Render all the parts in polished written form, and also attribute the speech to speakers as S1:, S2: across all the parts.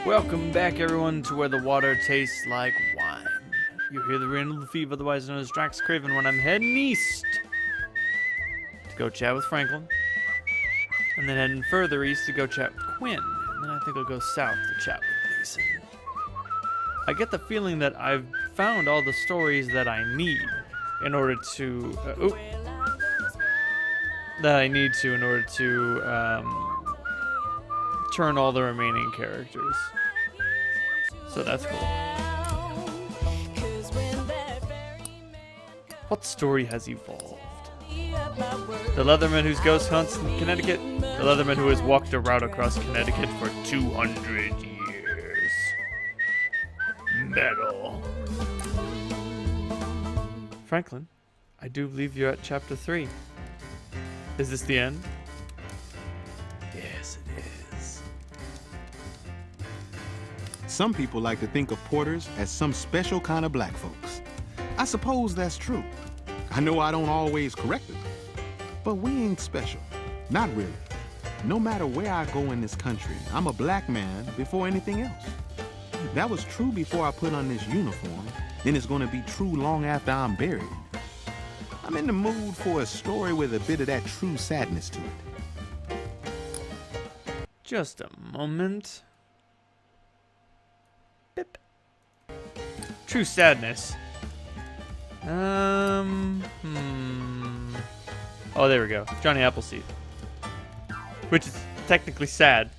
S1: Welcome back, everyone, to where the water tastes like wine. You hear the rain of the thief, otherwise known as DraxxKraven, when I'm heading east to go chat with Franklin, and then heading further east to go chat with Quinn, and then I think I'll go south to chat with Mason. I get the feeling that I've found all the stories that I need in order to turn all the remaining characters. So that's cool. What story has evolved? The Leatherman whose ghost hunts in Connecticut. The Leatherman who has walked a route across Connecticut for 200 years. Metal. Franklin, I do believe you're at chapter 3. Is this the end? Yes, it is.
S2: Some people like to think of porters as some special kind of black folks. I suppose that's true. I know I don't always correct them, but we ain't special. Not really. No matter where I go in this country, I'm a black man before anything else. That was true before I put on this uniform, and it's going to be true long after I'm buried. I'm in the mood for a story with a bit of that true sadness to it.
S1: Just a moment. Bip. True sadness. Oh, there we go. Johnny Appleseed. Which is technically sad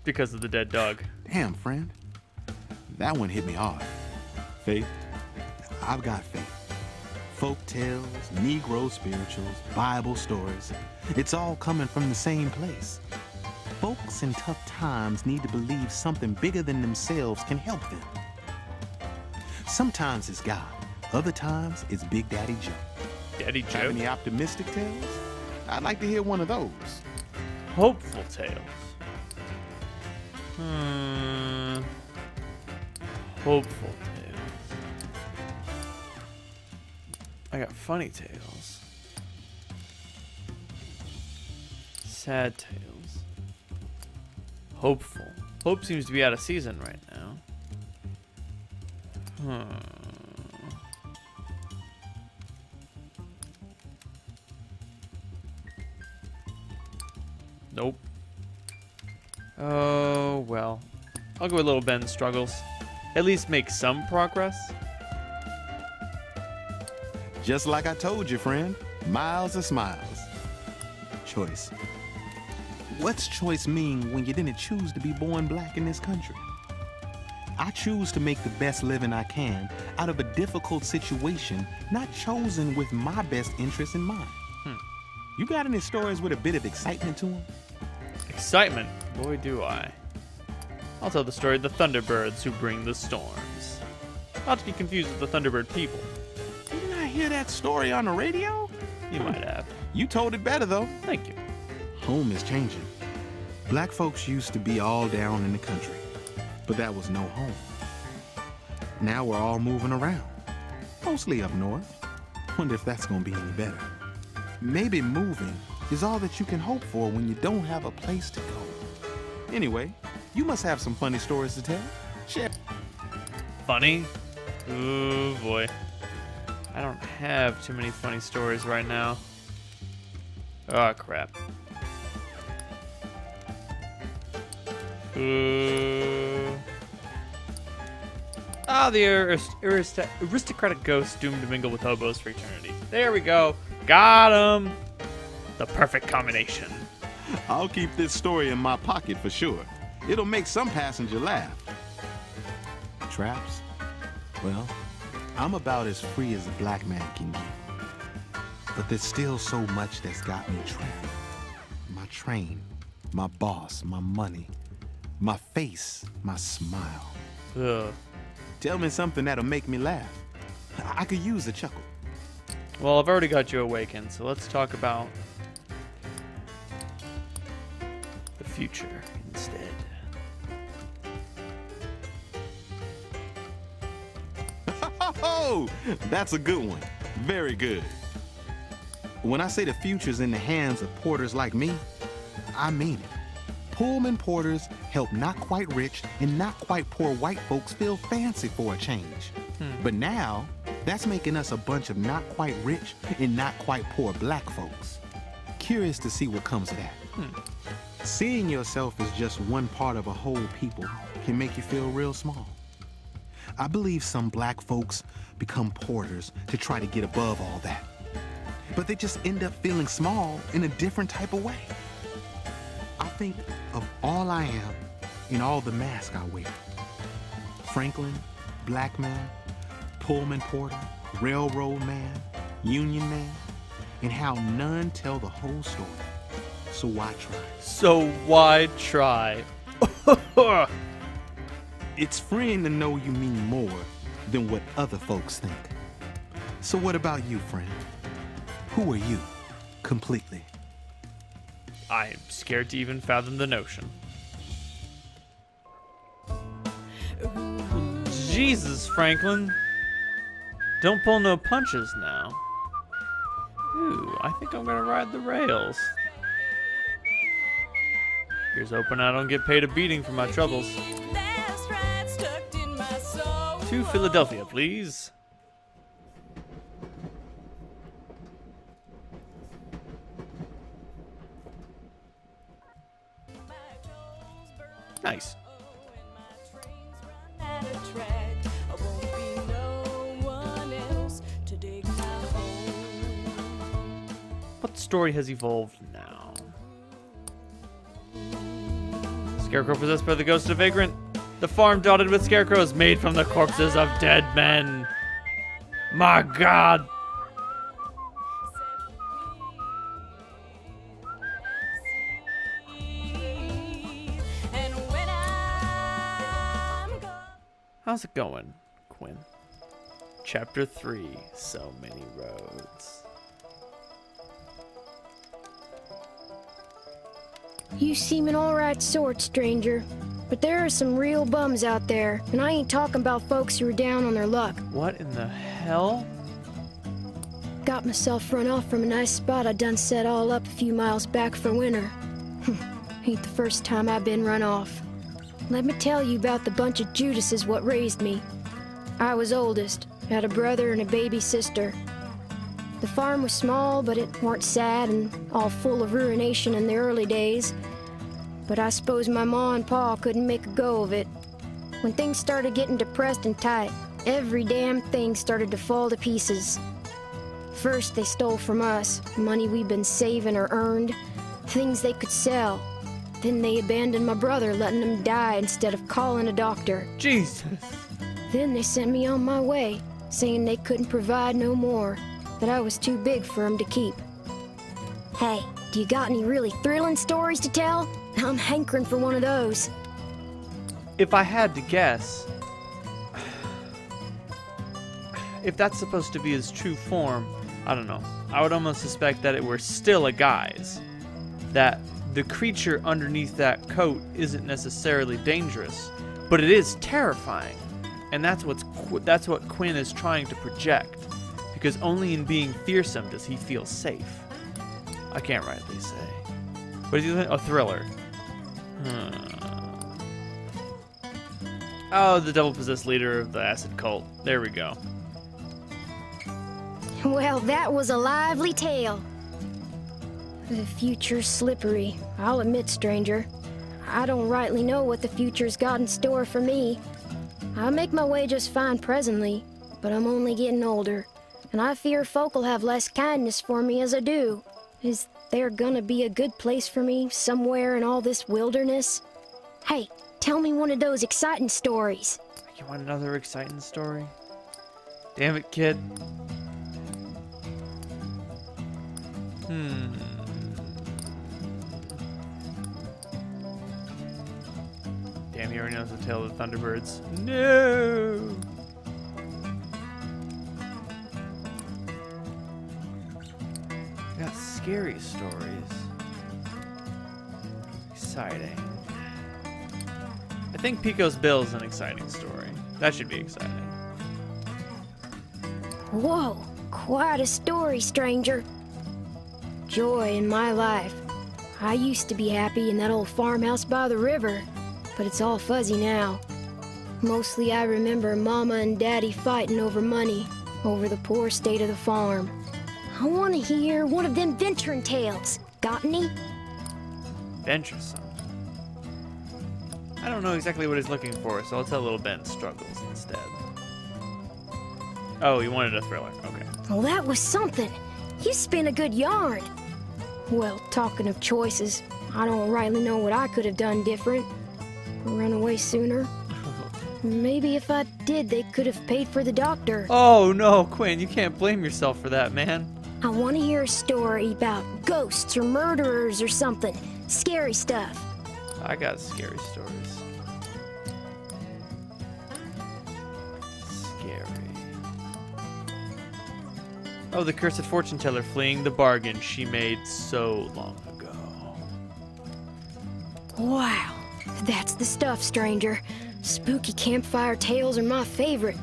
S1: because of the dead dog.
S2: Damn, friend. That one hit me hard. Faith. I've got faith. Folk tales, Negro spirituals, Bible stories. It's all coming from the same place. Folks in tough times need to believe something bigger than themselves can help them. Sometimes it's God. Other times it's Big Daddy Joe.
S1: Daddy Joe?
S2: Have any optimistic tales? I'd like to hear one of those.
S1: Hopeful tales. Hopeful tales. I got funny tales. Sad tales. Hopeful. Hope seems to be out of season right now. Nope. Oh, well. I'll go with Little Ben Struggles. At least make some progress.
S2: Just like I told you, friend. Miles of smiles. Choice. What's choice mean when you didn't choose to be born black in this country? I choose to make the best living I can out of a difficult situation, not chosen with my best interests in mind. You got any stories with a bit of excitement to them?
S1: Excitement? Boy, do I. I'll tell the story of the Thunderbirds who bring the storms. Not to be confused with the Thunderbird people.
S2: Didn't I hear that story on the radio?
S1: You might have.
S2: You told it better, though.
S1: Thank you.
S2: Home is changing. Black folks used to be all down in the country, but that was no home. Now we're all moving around, mostly up north. Wonder if that's gonna be any better. Maybe moving is all that you can hope for when you don't have a place to go. Anyway, you must have some funny stories to tell. Share.
S1: Funny? Ooh, boy. I don't have too many funny stories right now. Oh, crap. The aristocratic ghost doomed to mingle with hobos for eternity. There we go. Got him. The perfect combination.
S2: I'll keep this story in my pocket for sure. It'll make some passenger laugh. Traps? Well, I'm about as free as a black man can get. But there's still so much that's got me trapped. My train, my boss, my money, my face, my smile.
S1: Ugh.
S2: Tell me something that'll make me laugh. I could use a chuckle.
S1: Well, I've already got you awakened, so let's talk about the future instead.
S2: Oh, that's a good one. Very good. When I say the future's in the hands of porters like me, I mean it. Pullman porters help not quite rich and not quite poor white folks feel fancy for a change. But now, that's making us a bunch of not quite rich and not quite poor black folks. Curious to see what comes of that. Seeing yourself as just one part of a whole people can make you feel real small. I believe some black folks become porters to try to get above all that. But they just end up feeling small in a different type of way. I think of all I am in all the masks I wear. Franklin, black man, Pullman porter, railroad man, union man, and how none tell the whole story. So why try?
S1: So why try?
S2: It's freeing to know you mean more than what other folks think. So what about you, friend? Who are you, completely?
S1: I'm scared to even fathom the notion. Jesus, Franklin. Don't pull no punches now. Ooh, I think I'm gonna ride the rails. Here's hoping I don't get paid a beating for my troubles. To Philadelphia, please. Nice. What story has evolved now? Scarecrow possessed by the ghost of a vagrant. The farm dotted with scarecrows made from the corpses of dead men. My God. How's it going, Quinn? Chapter 3, So Many Roads.
S3: You seem an alright sort, stranger. But there are some real bums out there, and I ain't talking about folks who are down on their luck.
S1: What in the hell?
S3: Got myself run off from a nice spot I done set all up a few miles back for winter. Ain't the first time I've been run off. Let me tell you about the bunch of Judases what raised me. I was oldest, had a brother and a baby sister. The farm was small, but it weren't sad and all full of ruination in the early days. But I suppose my ma and pa couldn't make a go of it. When things started getting depressed and tight, every damn thing started to fall to pieces. First, they stole from us, money we'd been saving or earned, things they could sell. Then they abandoned my brother, letting him die instead of calling a doctor.
S1: Jesus.
S3: Then they sent me on my way, saying they couldn't provide no more, that I was too big for 'em to keep. Hey, do you got any really thrilling stories to tell? I'm hankering for one of those.
S1: If I had to guess, if that's supposed to be his true form, I don't know. I would almost suspect that it were still a guise. That the creature underneath that coat isn't necessarily dangerous, but it is terrifying. And that's what Quinn is trying to project. Because only in being fearsome does he feel safe. I can't rightly say. What is he saying? A thriller. Oh, the devil-possessed leader of the acid cult. There we go.
S3: Well, that was a lively tale. The future's slippery, I'll admit, stranger. I don't rightly know what the future's got in store for me. I make my way just fine presently, but I'm only getting older, and I fear folk'll have less kindness for me as I do. Is there gonna be a good place for me somewhere in all this wilderness? Hey, tell me one of those exciting stories.
S1: You want another exciting story? Damn it, kid. Damn, he already knows the tale of the Thunderbirds. No! Got scary stories. Exciting. I think Pico's Bill is an exciting story. That should be exciting.
S3: Whoa, quite a story, stranger. Joy in my life. I used to be happy in that old farmhouse by the river. but it's all fuzzy now. Mostly I remember Mama and Daddy fighting over money, over the poor state of the farm. I want to hear one of them venturing tales. Got any?
S1: Venturesome. I don't know exactly what he's looking for, so I'll tell little Ben's struggles instead. Oh, he wanted a thriller. Okay.
S3: Well, that was something. You spin a good yarn. Well, talking of choices, I don't rightly know what I could have done different. Run away sooner. Maybe if I did, they could have paid for the doctor.
S1: Oh no, Quinn, you can't blame yourself for that, man.
S3: I want to hear a story about ghosts or murderers or something. Scary stuff.
S1: I got scary stories. Scary. Oh, the cursed fortune teller fleeing the bargain she made so long ago.
S3: Wow, that's the stuff, stranger. Spooky campfire tales are my favorite.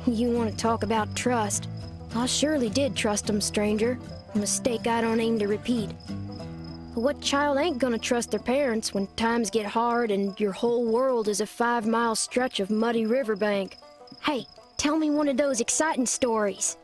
S3: You want to talk about trust? I surely did trust 'em, stranger. A mistake I don't aim to repeat. But what child ain't gonna trust their parents when times get hard and your whole world is a 5-mile stretch of muddy riverbank? Hey, tell me one of those exciting stories.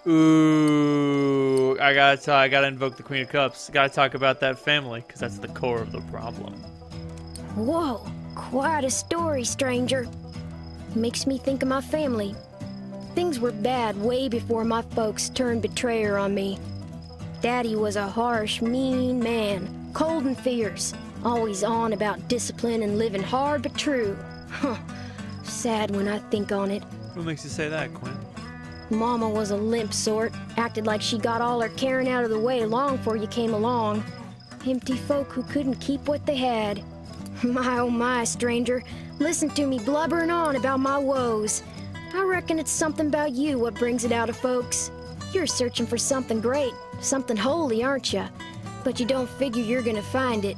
S1: Ooh, I gotta invoke the Queen of Cups. Gotta talk about that family, because that's the core of the problem.
S3: Whoa, quite a story, stranger. Makes me think of my family. Things were bad way before my folks turned betrayer on me. Daddy was a harsh, mean man, cold and fierce, always on about discipline and living hard but true. Huh, sad when I think on it.
S1: What makes you say that, Quinn?
S3: Mama was a limp sort, acted like she got all her caring out of the way long before you came along. Empty folk who couldn't keep what they had. My oh my, stranger, listen to me blubbering on about my woes. I reckon it's something about you what brings it out of folks. You're searching for something great, something holy, aren't you? But you don't figure you're gonna find it.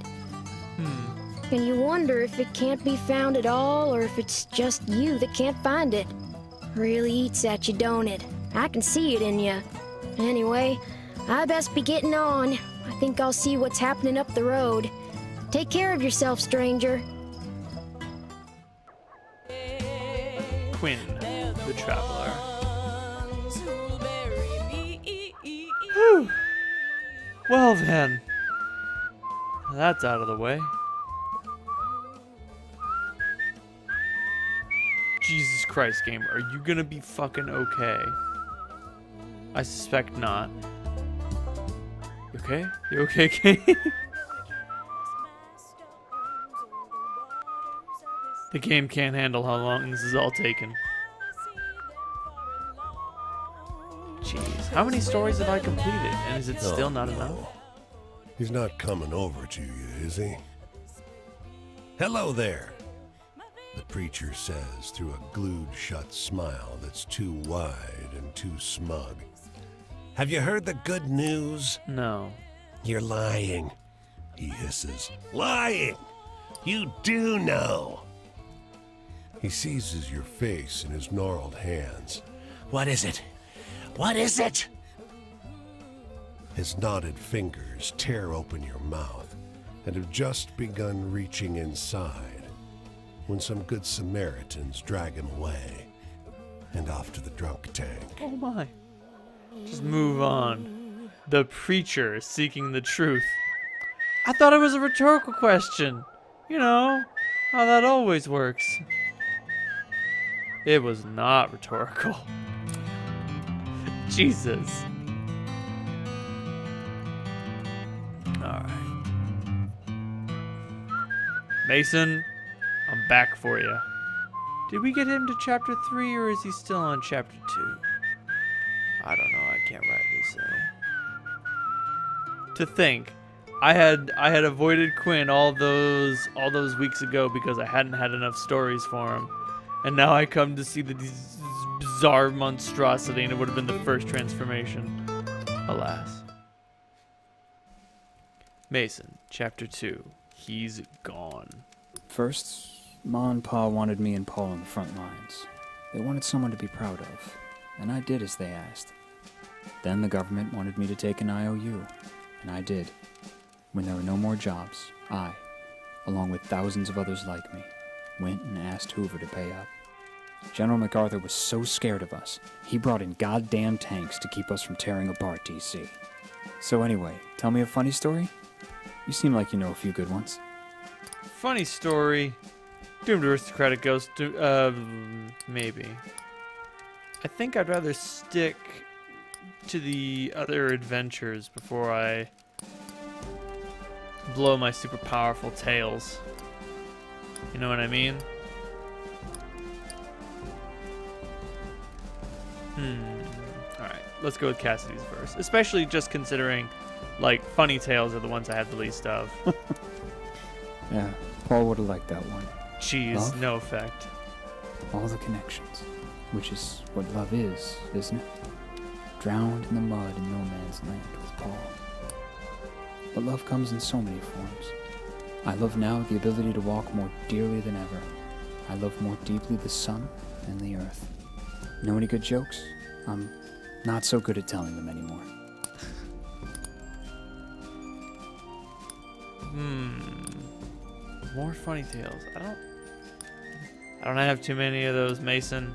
S3: And you wonder if it can't be found at all, or if it's just you that can't find it. Really eats at you, don't it? I can see it in you. Anyway, I best be getting on. I think I'll see what's happening up the road. Take care of yourself, stranger.
S1: Quinn, the Traveler. Whew. Well then. That's out of the way. Jesus Christ, game. Are you gonna be fucking okay? I suspect not. You okay? You okay, Kane? The game can't handle how long this is all taking. Jeez, how many stories have I completed? And is it still not enough?
S4: He's not coming over to you, is he? Hello there, the preacher says through a glued-shut smile that's too wide and too smug. Have you heard the good news?
S1: No.
S4: You're lying, he hisses. Lying! You do know! He seizes your face in his gnarled hands. What is it? What is it? His knotted fingers tear open your mouth and have just begun reaching inside when some good Samaritans drag him away and off to the drunk tank.
S1: Oh my. Just move on. The preacher seeking the truth. I thought it was a rhetorical question. You know, how that always works. It was not rhetorical. Jesus. Alright. Mason, I'm back for you. Did we get him to chapter 3 or is he still on chapter 2? I don't know, I can't rightly say. To think, I had avoided Quinn all those weeks ago because I hadn't had enough stories for him. And now I come to see this bizarre monstrosity, and it would have been the first transformation. Alas. Mason, chapter 2. He's gone.
S5: First, Ma and Pa wanted me and Paul on the front lines. They wanted someone to be proud of, and I did as they asked. Then the government wanted me to take an IOU, and I did. When there were no more jobs, I, along with thousands of others like me, went and asked Hoover to pay up. General MacArthur was so scared of us, he brought in goddamn tanks to keep us from tearing apart DC. So anyway, tell me a funny story? You seem like you know a few good ones.
S1: Funny story. Doomed Aristocratic Ghost. Maybe. I think I'd rather stick to the other adventures before I blow my super powerful tails. You know what I mean? Alright, let's go with Cassidy's verse. Especially just considering, like, funny tales are the ones I have the least of.
S5: Yeah, Paul would have liked that one.
S1: Jeez,
S5: Love?
S1: no effect.
S5: All the connections, which is what love is, isn't it? Drowned in the mud in no man's land with Paul. But love comes in so many forms. I love now the ability to walk more dearly than ever. I love more deeply the sun and the earth. Know any good jokes? I'm not so good at telling them anymore.
S1: More funny tales. I don't have too many of those, Mason.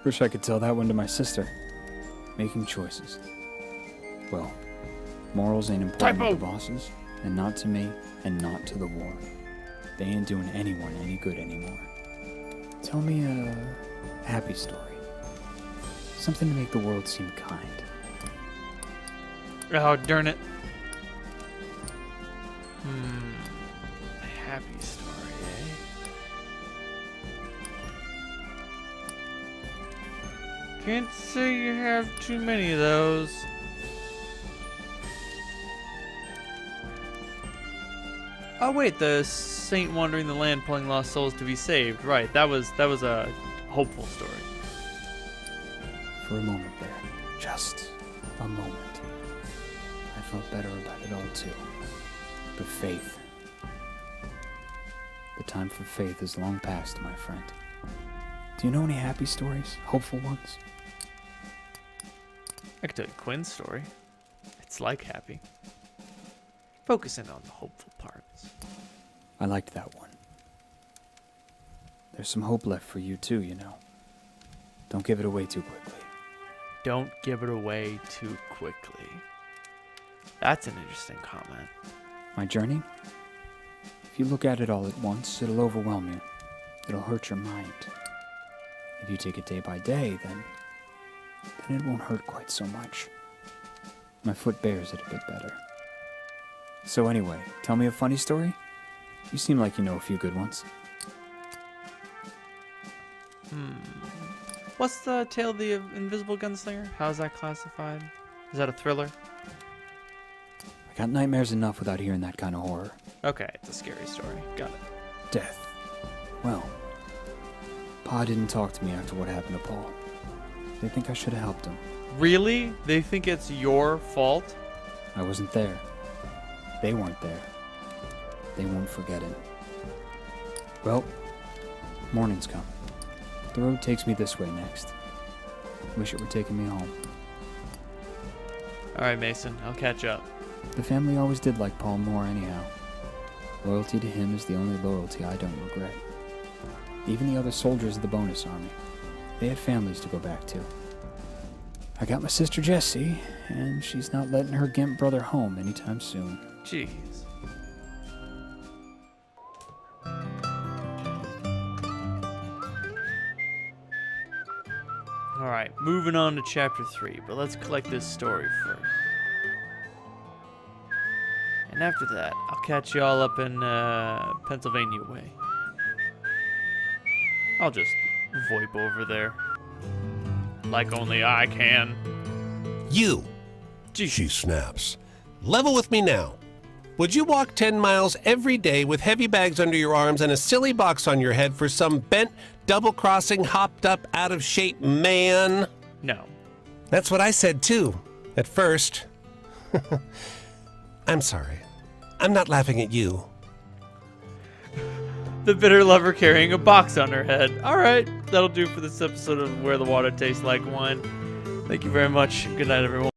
S5: Wish I could tell that one to my sister. Making choices. Well, morals ain't important to the bosses, and not to me, and not to the war. They ain't doing anyone any good anymore. Tell me a happy story. Something to make the world seem kind.
S1: Oh, darn it. Happy story, eh? Can't say you have too many of those. Oh wait, the saint wandering the land pulling lost souls to be saved. Right, that was a hopeful story.
S5: For a moment there, just a moment, I felt better about it all too. But faith. The time for faith is long past, my friend. Do you know any happy stories? Hopeful ones?
S1: I could tell you Quinn's story. It's like happy. Focusing on the hopeful parts.
S5: I liked that one. There's some hope left for you too, you know. Don't give it away too quickly.
S1: Don't give it away too quickly. That's an interesting comment.
S5: My journey? If you look at it all at once, it'll overwhelm you. It'll hurt your mind. If you take it day by day, then it won't hurt quite so much. My foot bears it a bit better. So anyway, tell me a funny story? You seem like you know a few good ones.
S1: What's the Tale of the Invisible Gunslinger? How's that classified? Is that a thriller?
S5: I got nightmares enough without hearing that kind of horror.
S1: Okay, it's a scary story. Got it.
S5: Death. Well, Pa didn't talk to me after what happened to Paul. They think I should have helped him.
S1: Really? They think it's your fault?
S5: I wasn't there. They weren't there. They won't forget it. Well, morning's come. The road takes me this way next. Wish it were taking me home.
S1: Alright, Mason. I'll catch up.
S5: The family always did like Paul more anyhow. Loyalty to him is the only loyalty I don't regret. Even the other soldiers of the bonus army, they had families to go back to. I got my sister Jessie, and she's not letting her gimp brother home anytime soon.
S1: Jeez. Alright, moving on to chapter 3, but let's collect this story first. And after that, I'll catch y'all up in Pennsylvania way. I'll just VoIP over there. Like only I can.
S4: You, she snaps. Level with me now. Would you walk 10 miles every day with heavy bags under your arms and a silly box on your head for some bent, double-crossing, hopped-up, out-of-shape man?
S1: No.
S4: That's what I said, too, at first. I'm sorry. I'm not laughing at you.
S1: The bitter lover carrying a box on her head. Alright, that'll do for this episode of Where the Water Tastes Like Wine. Thank you very much. Good night, everyone.